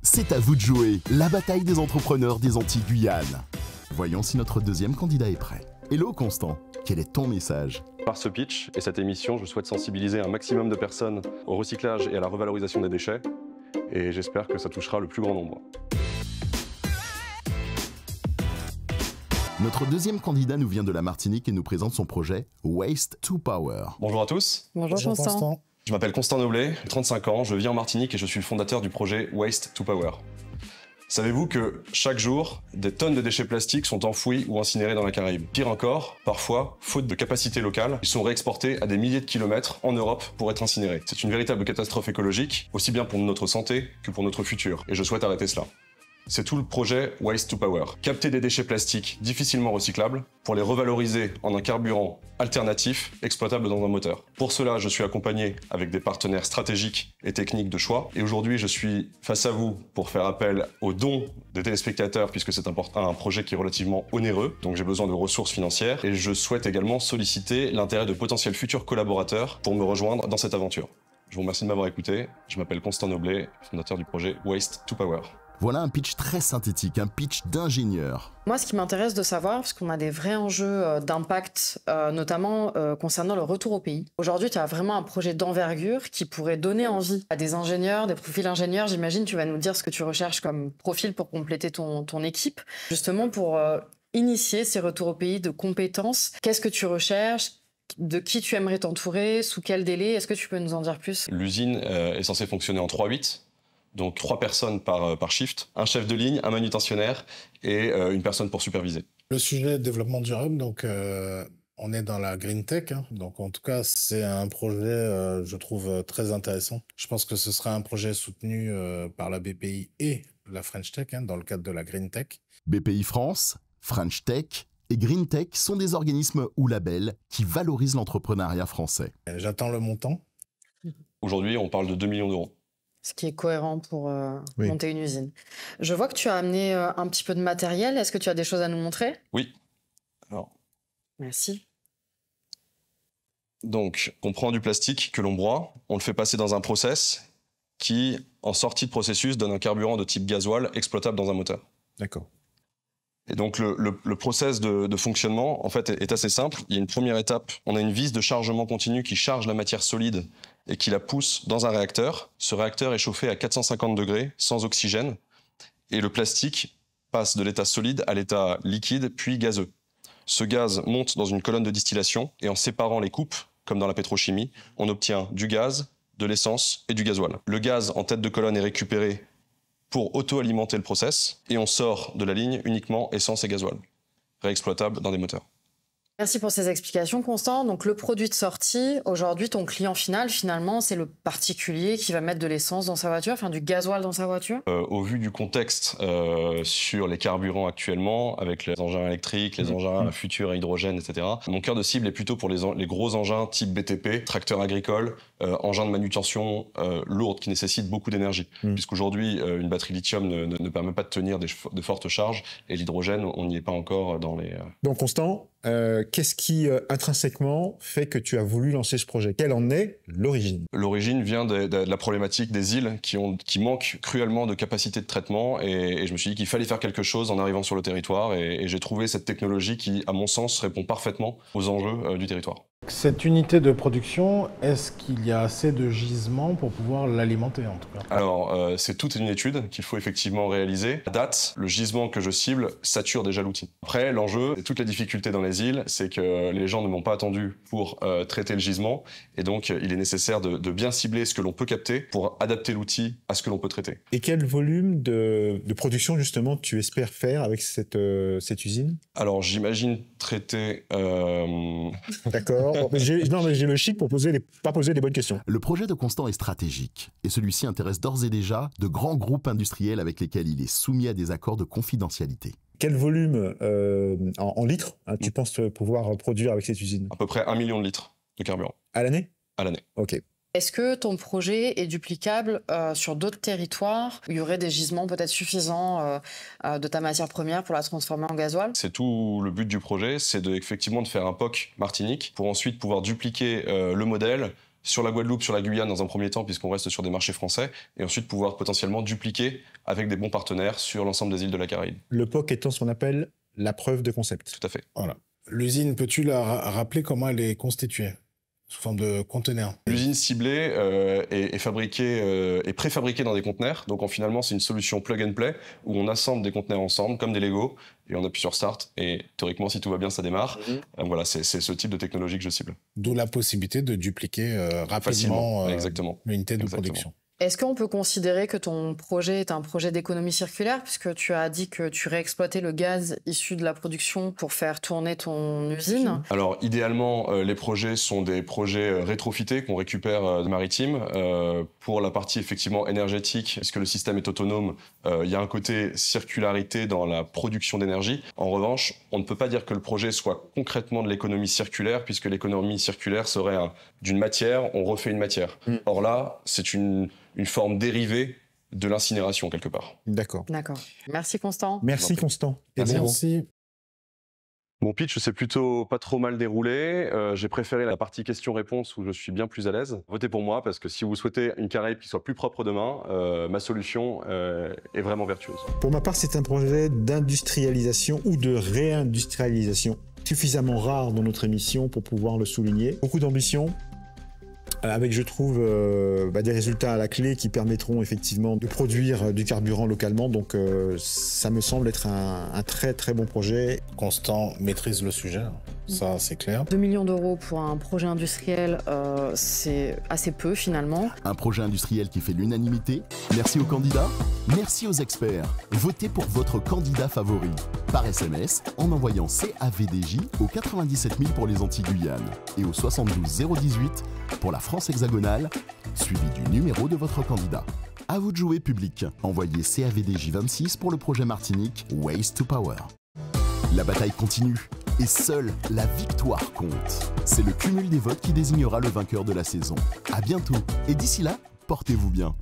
C'est à vous de jouer, la bataille des entrepreneurs des Antilles-Guyane. Voyons si notre deuxième candidat est prêt. Hello Constant, quel est ton message? Par ce pitch et cette émission, je souhaite sensibiliser un maximum de personnes au recyclage et à la revalorisation des déchets. Et j'espère que ça touchera le plus grand nombre. Notre deuxième candidat nous vient de la Martinique et nous présente son projet Waste to Power. Bonjour à tous. Bonjour Constant. Je m'appelle Constant Noblet, j'ai 35 ans, je vis en Martinique et je suis le fondateur du projet Waste to Power. Savez-vous que chaque jour, des tonnes de déchets plastiques sont enfouis ou incinérés dans la Caraïbe? Pire encore, parfois, faute de capacité locale, ils sont réexportés à des milliers de kilomètres en Europe pour être incinérés. C'est une véritable catastrophe écologique, aussi bien pour notre santé que pour notre futur, et je souhaite arrêter cela. C'est tout le projet Waste to Power. Capter des déchets plastiques difficilement recyclables pour les revaloriser en un carburant alternatif exploitable dans un moteur. Pour cela, je suis accompagné avec des partenaires stratégiques et techniques de choix. Et aujourd'hui, je suis face à vous pour faire appel aux dons des téléspectateurs puisque c'est un projet qui est relativement onéreux. Donc j'ai besoin de ressources financières et je souhaite également solliciter l'intérêt de potentiels futurs collaborateurs pour me rejoindre dans cette aventure. Je vous remercie de m'avoir écouté. Je m'appelle Constant Noblet, fondateur du projet Waste to Power. Voilà un pitch très synthétique, un pitch d'ingénieur. Moi, ce qui m'intéresse de savoir, parce qu'on a des vrais enjeux d'impact, notamment concernant le retour au pays. Aujourd'hui, tu as vraiment un projet d'envergure qui pourrait donner envie à des ingénieurs, des profils ingénieurs. J'imagine, tu vas nous dire ce que tu recherches comme profil pour compléter ton équipe, justement pour initier ces retours au pays de compétences. Qu'est-ce que tu recherches ? De qui tu aimerais t'entourer? Sous quel délai? Est-ce que tu peux nous en dire plus? L'usine est censée fonctionner en 3-8. Donc 3 personnes par shift, un chef de ligne, un manutentionnaire et une personne pour superviser. Le sujet de développement durable, donc on est dans la green tech, hein, donc en tout cas c'est un projet, je trouve très intéressant. Je pense que ce sera un projet soutenu par la BPI et la French Tech, hein, dans le cadre de la green tech. BPI France, French Tech et Green Tech sont des organismes ou labels qui valorisent l'entrepreneuriat français. J'attends le montant. Aujourd'hui, on parle de 2 millions d'euros. Ce qui est cohérent pour monter une usine. Je vois que tu as amené un petit peu de matériel. Est-ce que tu as des choses à nous montrer? Oui. Alors. Merci. Donc, on prend du plastique que l'on broie, on le fait passer dans un process qui, en sortie de processus, donne un carburant de type gasoil exploitable dans un moteur. D'accord. Et donc, le process de fonctionnement, en fait, est assez simple. Il y a une première étape. On a une vis de chargement continu qui charge la matière solide et qui la pousse dans un réacteur. Ce réacteur est chauffé à 450 degrés, sans oxygène, et le plastique passe de l'état solide à l'état liquide, puis gazeux. Ce gaz monte dans une colonne de distillation, et en séparant les coupes, comme dans la pétrochimie, on obtient du gaz, de l'essence et du gasoil. Le gaz en tête de colonne est récupéré pour auto-alimenter le process, et on sort de la ligne uniquement essence et gasoil, réexploitable dans des moteurs. Merci pour ces explications, Constant. Donc, le produit de sortie, aujourd'hui, ton client final, finalement, c'est le particulier qui va mettre de l'essence dans sa voiture, enfin du gasoil dans sa voiture? Au vu du contexte sur les carburants actuellement, avec les engins électriques, les engins futurs à hydrogène, etc., mon cœur de cible est plutôt pour les gros engins type BTP, tracteurs agricoles, engins de manutention lourds qui nécessitent beaucoup d'énergie. Puisqu'aujourd'hui, une batterie lithium ne permet pas de tenir de fortes charges, et l'hydrogène, on n'y est pas encore dans les... Donc, Constant, qu'est-ce qui, intrinsèquement, fait que tu as voulu lancer ce projet? Quelle en est l'origine? L'origine vient de la problématique des îles qui manquent cruellement de capacité de traitement, et je me suis dit qu'il fallait faire quelque chose en arrivant sur le territoire, et j'ai trouvé cette technologie qui, à mon sens, répond parfaitement aux enjeux du territoire. Cette unité de production, est-ce qu'il y a assez de gisements pour pouvoir l'alimenter en tout cas? Alors, c'est toute une étude qu'il faut effectivement réaliser. À date, le gisement que je cible sature déjà l'outil. Après, l'enjeu, et toute la difficulté dans les îles, c'est que les gens ne m'ont pas attendu pour traiter le gisement, et donc il est nécessaire de bien cibler ce que l'on peut capter pour adapter l'outil à ce que l'on peut traiter. Et quel volume de production, justement, tu espères faire avec cette usine? Alors, j'imagine traiter... D'accord. J'ai le chic pour pas poser les bonnes questions. Le projet de Constant est stratégique, et celui-ci intéresse d'ores et déjà de grands groupes industriels avec lesquels il est soumis à des accords de confidentialité. Quel volume en litres tu penses pouvoir produire avec cette usine? À peu près 1 million de litres de carburant. À l'année? À l'année. Ok. Est-ce que ton projet est duplicable sur d'autres territoires où il y aurait des gisements peut-être suffisants de ta matière première pour la transformer en gasoil? C'est tout le but du projet, c'est effectivement de faire un POC Martinique pour ensuite pouvoir dupliquer le modèle sur la Guadeloupe, sur la Guyane dans un premier temps, puisqu'on reste sur des marchés français, et ensuite pouvoir potentiellement dupliquer avec des bons partenaires sur l'ensemble des îles de la Caraïbe. Le POC étant ce qu'on appelle la preuve de concept. Tout à fait. Voilà. L'usine, peux-tu rappeler comment elle est constituée? Sous forme de conteneurs. L'usine ciblée est fabriquée et préfabriquée dans des conteneurs. Donc finalement, c'est une solution plug and play où on assemble des conteneurs ensemble comme des Lego et on appuie sur Start et théoriquement, si tout va bien, ça démarre. Voilà, c'est ce type de technologie que je cible. D'où la possibilité de dupliquer rapidement l'unité de production. Est-ce qu'on peut considérer que ton projet est un projet d'économie circulaire, puisque tu as dit que tu réexploitais le gaz issu de la production pour faire tourner ton usine? Alors, idéalement, les projets sont des projets rétrofités qu'on récupère de maritime. Pour la partie effectivement énergétique, puisque le système est autonome, il y a un côté circularité dans la production d'énergie. En revanche, on ne peut pas dire que le projet soit concrètement de l'économie circulaire, puisque l'économie circulaire serait d'une matière, on refait une matière. Or là, c'est une forme dérivée de l'incinération, quelque part. D'accord. D'accord. Merci, Constant. Merci, Constant. Merci. Mon pitch s'est plutôt pas trop mal déroulé. J'ai préféré la partie questions-réponses où je suis bien plus à l'aise. Votez pour moi parce que si vous souhaitez une Caraïbe qui soit plus propre demain, ma solution est vraiment vertueuse. Pour ma part, c'est un projet d'industrialisation ou de réindustrialisation suffisamment rare dans notre émission pour pouvoir le souligner. Beaucoup d'ambition. Avec, je trouve, des résultats à la clé qui permettront effectivement de produire du carburant localement. Donc, ça me semble être un très très bon projet. Constant maîtrise le sujet, ça c'est clair. 2 millions d'euros pour un projet industriel, c'est assez peu finalement. Un projet industriel qui fait l'unanimité. Merci aux candidats, merci aux experts. Votez pour votre candidat favori. Par SMS, en envoyant CAVDJ au 97 000 pour les Antilles-Guyane et au 72 018 pour la France hexagonale, suivi du numéro de votre candidat. À vous de jouer, public. Envoyez CAVDJ 26 pour le projet Martinique Waste to Power. La bataille continue et seule la victoire compte. C'est le cumul des votes qui désignera le vainqueur de la saison. À bientôt et d'ici là, portez-vous bien.